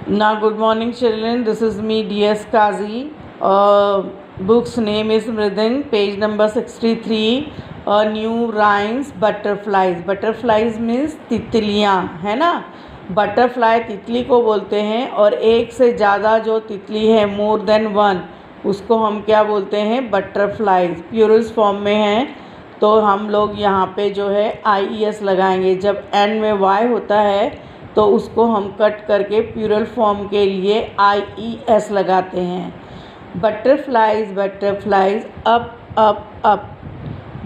Now, good morning, children. This is me, D.S. Kazi. Book's name is Mridin, page number 63. New rhymes, butterflies. Butterflies means तितलियाँ, है ना. Butterfly तितली को बोलते हैं, और एक से ज़्यादा जो तितली है, मोर देन वन, उसको हम क्या बोलते हैं? बटरफ्लाइज. प्यूरल फॉर्म में हैं तो हम लोग यहाँ पे जो है IES लगाएंगे. जब एंड में Y होता है तो उसको हम कट करके प्यूरल फॉर्म के लिए IES लगाते हैं. Butterflies butterflies up up up.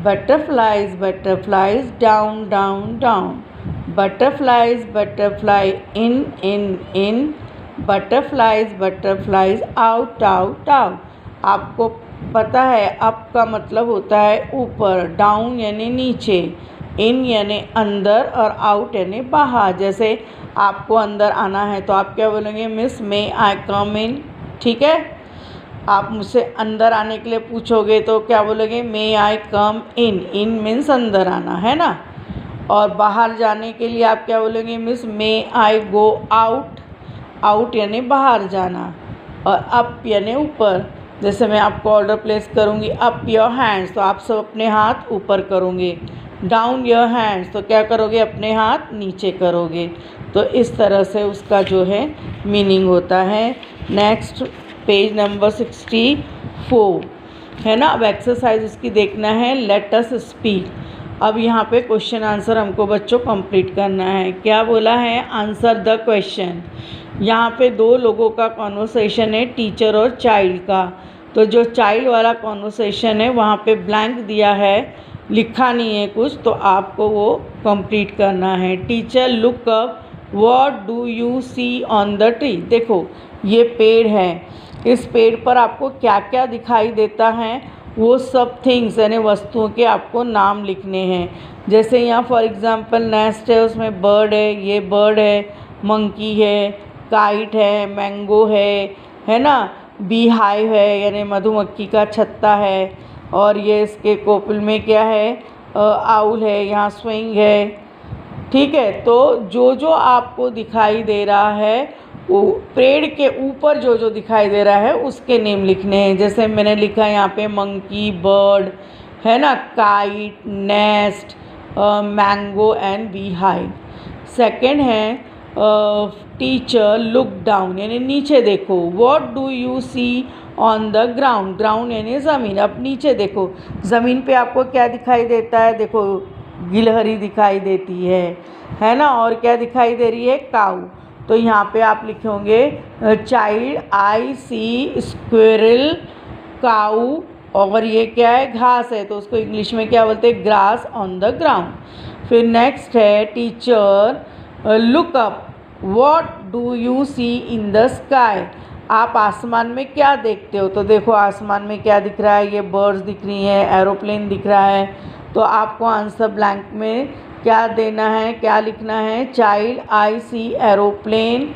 Butterflies butterflies down down down. Butterflies butterfly इन इन इन. Butterflies butterflies out out out. आपको पता है अप का मतलब होता है ऊपर, डाउन यानी नीचे, इन यानी अंदर, और आउट यानी बाहर. जैसे आपको अंदर आना है तो आप क्या बोलेंगे? मिस मे आई कम इन. ठीक है. आप मुझसे अंदर आने के लिए पूछोगे तो क्या बोलोगे? मे आई कम इन. इन मीन्स अंदर आना, है ना. और बाहर जाने के लिए आप क्या बोलेंगे? मिस मे आई गो आउट. आउट यानी बाहर जाना, और अप यानी ऊपर. जैसे मैं आपको ऑर्डर प्लेस करूँगी, अप योर हैंड्स, तो आप सब अपने हाथ ऊपर करोगे. डाउन योर हैंड्स, तो क्या करोगे? अपने हाथ नीचे करोगे. तो इस तरह से उसका जो है मीनिंग होता है. नेक्स्ट पेज नंबर 64 है ना. अब एक्सरसाइज उसकी देखना है. Let us speak. अब यहाँ पे क्वेश्चन आंसर हमको बच्चों कंप्लीट करना है. क्या बोला है? Answer the question. यहाँ पे दो लोगों का कॉन्वर्सेशन है, टीचर और चाइल्ड का. तो जो चाइल्ड वाला कॉन्वर्सेशन है वहाँ पे ब्लैंक दिया है, लिखा नहीं है कुछ, तो आपको वो कंप्लीट करना है. Teacher look up, what do you see on the tree. देखो ये पेड़ है, इस पेड़ पर आपको क्या क्या दिखाई देता है, वो सब थिंग्स यानी वस्तुओं के आपको नाम लिखने हैं. जैसे यहाँ फॉर एग्ज़ाम्पल नेस्ट है, उसमें बर्ड है, ये बर्ड है, मंकी है, काइट है, मैंगो है ना. बी हाइव है यानी मधुमक्खी का छत्ता है, और ये इसके कोपल में क्या है? आउल है, यहाँ स्विंग है. ठीक है. तो जो जो आपको दिखाई दे रहा है, वो पेड़ के ऊपर जो जो दिखाई दे रहा है उसके नेम लिखने हैं. जैसे मैंने लिखा है यहाँ पे मंकी, बर्ड, है ना, kite, nest, mango and beehive. Second है टीचर लुक डाउन यानी नीचे देखो. What do you see on the ground. Ground यानी ज़मीन. अब नीचे देखो, ज़मीन पे आपको क्या दिखाई देता है? देखो गिलहरी दिखाई देती है ना. और क्या दिखाई दे रही है? काऊ. तो यहाँ पे आप लिखोगे चाइल्ड आई सी स्क्विरल काऊ, और ये क्या है? घास है, तो उसको इंग्लिश में क्या बोलते हैं? Grass on the ground. फिर नेक्स्ट है teacher look up, what do you see in the sky. आप आसमान में क्या देखते हो? तो देखो आसमान में क्या दिख रहा है? ये बर्ड्स दिख रही हैं, एरोप्लेन दिख रहा है. तो आपको आंसर ब्लैंक में क्या देना है, क्या लिखना है? चाइल्ड आई सी एरोप्लेन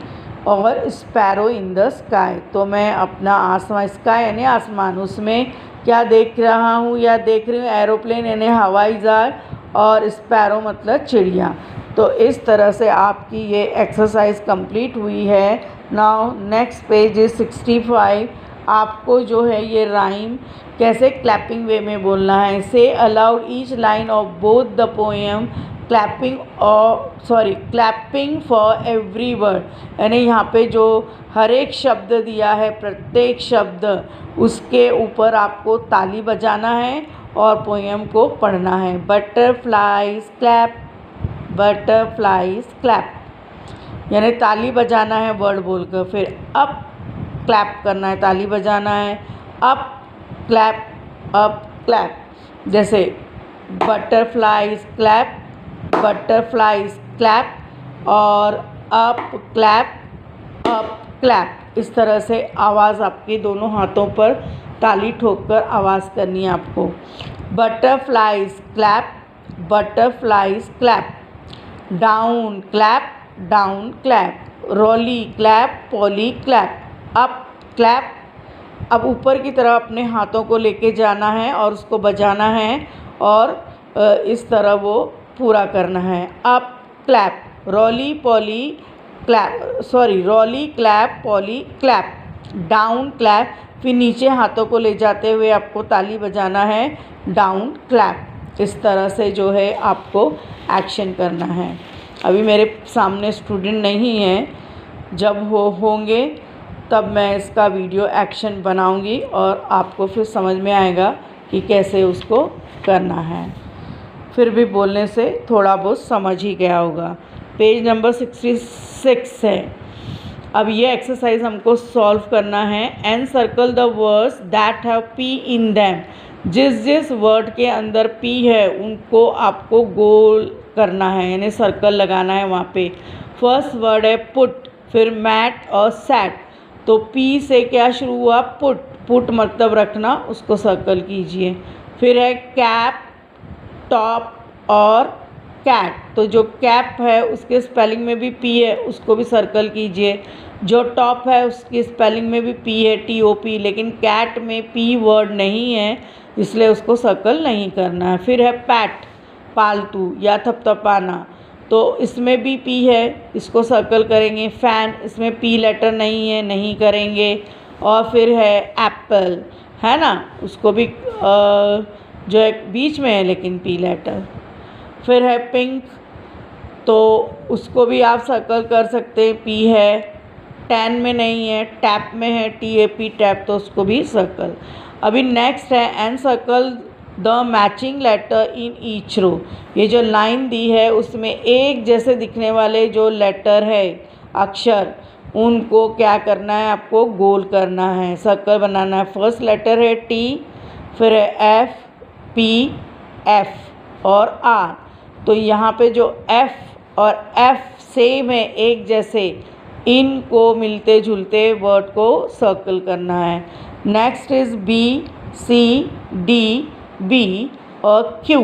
और स्पैरो इन द स्काई. तो मैं अपना आसमान, स्काई यानी आसमान, उसमें क्या देख रहा हूँ या देख रही हूँ? एरोप्लेन यानी हवाई जहाज, और स्पैरो मतलब चिड़िया. तो इस तरह से आपकी ये एक्सरसाइज कंप्लीट हुई है. Now next page is 65. आपको जो है ये राइम कैसे क्लैपिंग वे में बोलना है. से allowed each line of both the poem clapping for every word. यानी यहाँ पे जो हर एक शब्द दिया है, प्रत्येक शब्द, उसके ऊपर आपको ताली बजाना है और पोएम को पढ़ना है. बटरफ्लाइज क्लैप, बटरफ्लाइज क्लैप यानी ताली बजाना है वर्ड बोलकर. फिर अप क्लैप करना है, ताली बजाना है. Up clap, up clap. जैसे बटरफ्लाइज क्लैप, बटरफ्लाइज क्लैप, और अप क्लैप, अप क्लैप. इस तरह से आवाज़ आपके दोनों हाथों पर ताली ठोककर आवाज़ करनी है आपको. Butterflies clap, butterflies clap. Down clap, down clap. Roly clap, poly clap. Up clap. अब ऊपर की तरफ अपने हाथों को लेके जाना है और उसको बजाना है, और इस तरह वो पूरा करना है. Up clap, roly poly clap, sorry, roly clap, poly clap, down clap, फिर नीचे हाथों को ले जाते हुए आपको ताली बजाना है, डाउन क्लैप। इस तरह से जो है आपको एक्शन करना है। अभी मेरे सामने स्टूडेंट नहीं हैं, जब वो होंगे तब मैं इसका वीडियो एक्शन बनाऊंगी और आपको फिर समझ में आएगा कि कैसे उसको करना है। फिर भी बोलने से थोड़ा बहुत समझ ही गया होगा। पेज नंबर 66 है। अब ये एक्सरसाइज हमको सॉल्व करना है। And circle the words that have P in them. जिस जिस वर्ड के अंदर पी है उनको आपको गोल करना है, यानी सर्कल लगाना है वहाँ पे। फर्स्ट वर्ड है पुट, फिर मैट और सैट। तो पी से क्या शुरू हुआ? पुट, पुट मतलब रखना, उसको सर्कल कीजिए। फिर है कैप, टॉप और कैट। तो जो कैप है उसके स्पेलिंग में भी पी है, उसको भी सर्कल कीजिए। जो टॉप है उसकी स्पेलिंग में भी पी है, TOP, लेकिन कैट में पी वर्ड नहीं है, इसलिए उसको सर्कल नहीं करना है। फिर है पैट, पालतू या थपथपाना, तो इसमें भी पी है, इसको सर्कल करेंगे। फैन, इसमें पी लेटर नहीं है, नहीं करेंगे। और फिर है एप्पल, है ना, उसको भी जो है बीच में है लेकिन पी लेटर। फिर है पिंक, तो उसको भी आप सर्कल कर सकते हैं, पी है। टैन में नहीं है, टैप में है, TAP टैप, तो उसको भी सर्कल। अभी नेक्स्ट है and circle the matching letter in each row. ये जो लाइन दी है उसमें एक जैसे दिखने वाले जो लेटर है, अक्षर, उनको क्या करना है? आपको गोल करना है, सर्कल बनाना है। फर्स्ट लेटर है T, फिर है F, P, F और R। तो यहाँ पे जो F और F सेम है, एक जैसे, इनको मिलते जुलते वर्ड को सर्कल करना है। Next is B, C, D, B और Q।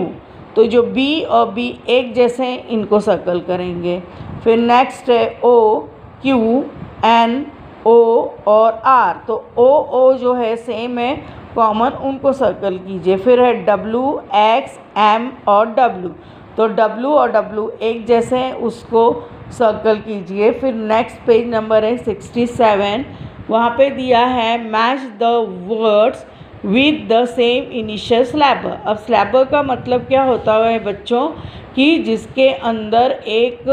तो जो B और B एक जैसे हैं, इनको सर्कल करेंगे। फिर नेक्स्ट है O, Q, N, O और R। तो O जो है सेम है, कॉमन, उनको सर्कल कीजिए। फिर है W, X, M और W। तो W और W एक जैसे हैं, उसको सर्कल कीजिए। फिर नेक्स्ट पेज नंबर है 67। वहाँ पे दिया है match the words with the same initial syllable. अब स्लैबर का मतलब क्या होता है बच्चों, कि जिसके अंदर एक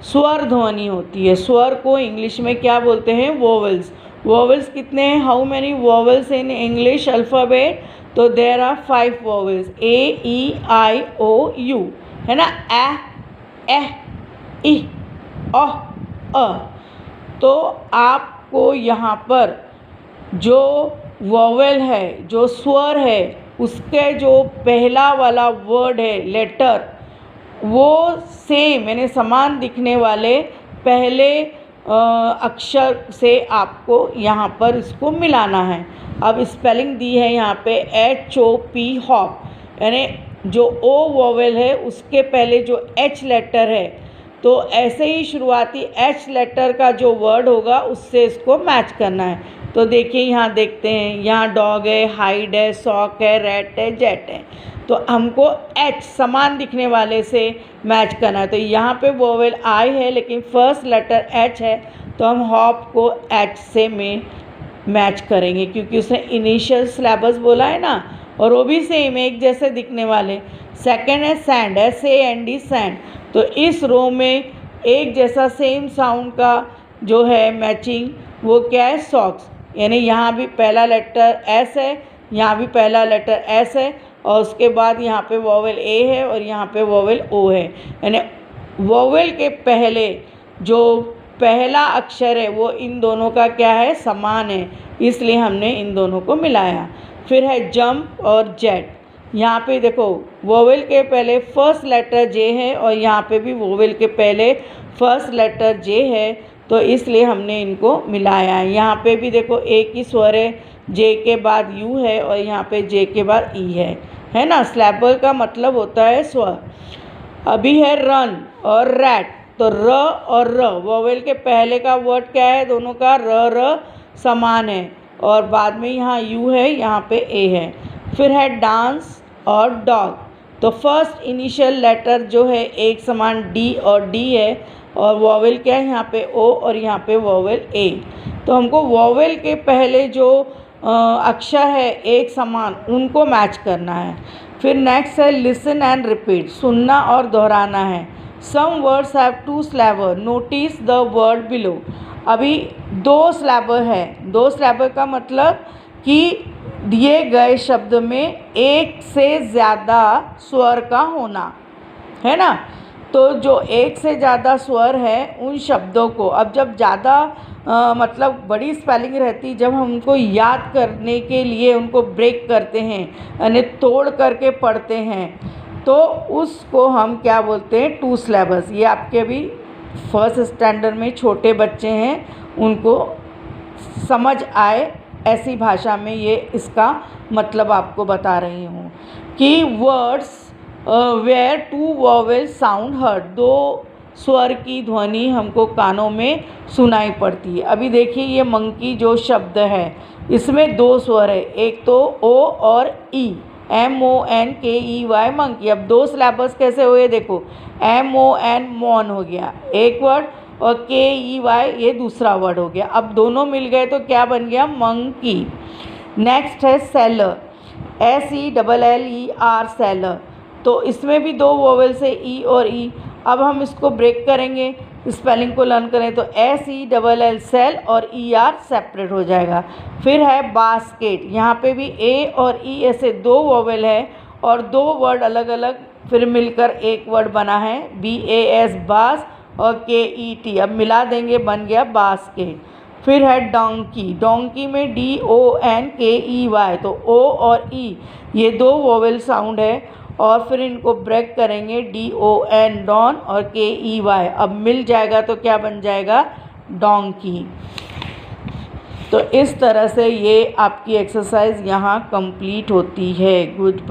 स्वर ध्वनि होती है। स्वर को इंग्लिश में क्या बोलते हैं? वोवेल्स। वोवेल्स कितने हैं? How many vowels in English alphabet? तो there are 5 vowels, A, E, I, O, U, है ना। ए, इ, अ। तो आपको यहाँ पर जो वोवेल है, जो स्वर है, उसके जो पहला वाला वर्ड है, लेटर, वो सेम यानी समान दिखने वाले पहले अक्षर से आपको यहाँ पर इसको मिलाना है। अब स्पेलिंग दी है यहाँ पे HOP, हॉप, यानी जो O वोवेल है उसके पहले जो H लेटर है, तो ऐसे ही शुरुआती H लेटर का जो वर्ड होगा उससे इसको मैच करना है। तो देखिए यहाँ देखते हैं, यहाँ डॉग है, हाइड है, सॉक है, रैट है, जेट है। तो हमको H समान दिखने वाले से मैच करना है। तो यहाँ पे वोवेल I है लेकिन फर्स्ट लेटर H है, तो हम हॉप को H से में मैच करेंगे, क्योंकि उसने इनिशियल सिलेबस बोला है ना, और वो भी सेम एक जैसे दिखने वाले। सेकंड है सैंड, SAND, सैंड। तो इस रो में एक जैसा सेम साउंड का जो है मैचिंग, वो क्या है? सॉक्स। यानी यहाँ भी पहला लेटर S है, यहाँ भी पहला लेटर S है, और उसके बाद यहाँ पे वोवेल A है और यहाँ पे वोवेल O है। यानी वोवेल के पहले जो पहला अक्षर है वो इन दोनों का क्या है? समान है, इसलिए हमने इन दोनों को मिलाया। फिर है जंप और जेट। यहाँ पे देखो वोवेल के पहले फर्स्ट लेटर J है और यहाँ पे भी वोवेल के पहले फर्स्ट लेटर J है, तो इसलिए हमने इनको मिलाया है। यहाँ पे भी देखो एक ही स्वर है, J के बाद U है और यहाँ पे J के बाद E है ना। स्लैबर का मतलब होता है स्वर। अभी है रन और रैट। तो र और र, वोवेल के पहले का वर्ड क्या है? दोनों का र समान है, और बाद में यहाँ U है, यहाँ पे A है। फिर है डांस और डॉग। तो फर्स्ट इनिशियल लेटर जो है एक समान D और D है, और वॉवेल क्या है यहाँ पे ओ और यहाँ पे वॉवेल ए। तो हमको वॉवेल के पहले जो अक्षर है एक समान उनको मैच करना है। फिर नेक्स्ट है लिसन एंड रिपीट, सुनना और दोहराना है। Some words have 2 syllable, notice the word below. अभी 2 सिलेबल है, 2 सिलेबल का मतलब कि दिए गए शब्द में एक से ज़्यादा स्वर का होना है ना। तो जो एक से ज़्यादा स्वर है उन शब्दों को, अब जब ज़्यादा मतलब बड़ी स्पेलिंग रहती, जब हम उनको याद करने के लिए उनको ब्रेक करते हैं यानी तोड़ करके पढ़ते हैं, तो उसको हम क्या बोलते हैं, 2 सिलेबस। ये आपके अभी फर्स्ट स्टैंडर्ड में छोटे बच्चे हैं, उनको समझ आए ऐसी भाषा में ये इसका मतलब आपको बता रही हूँ कि words where 2 vowel sound heard, 2 स्वर की ध्वनि हमको कानों में सुनाई पड़ती है। अभी देखिए ये मंकी जो शब्द है इसमें 2 स्वर है, एक तो ओ और ई, MONKEY मंकी। अब 2 सिलेबस कैसे हुए देखो, MON मॉन हो गया एक वर्ड और KEY ये दूसरा वर्ड हो गया। अब दोनों मिल गए तो क्या बन गया, मंकी। नेक्स्ट है सेलर, SELLER सेलर। तो इसमें भी 2 वोवेल से ई और ई। अब हम इसको ब्रेक करेंगे, स्पेलिंग को लर्न करें तो SELL सेल और ER सेपरेट हो जाएगा। फिर है बास्केट, यहाँ पे भी ए और ई ऐसे 2 वोवेल है और 2 वर्ड अलग अलग फिर मिलकर एक वर्ड बना है, BAS बास और KET। अब मिला देंगे बन गया बास्केट। फिर है डोंकी, डोंकी में DONKEY, तो ओ और ई ये 2 वोवेल साउंड है और फिर इनको ब्रेक करेंगे DON डॉन और KEY। अब मिल जाएगा तो क्या बन जाएगा, डोंकी। तो इस तरह से ये आपकी एक्सरसाइज यहाँ कंप्लीट होती है। Good bye.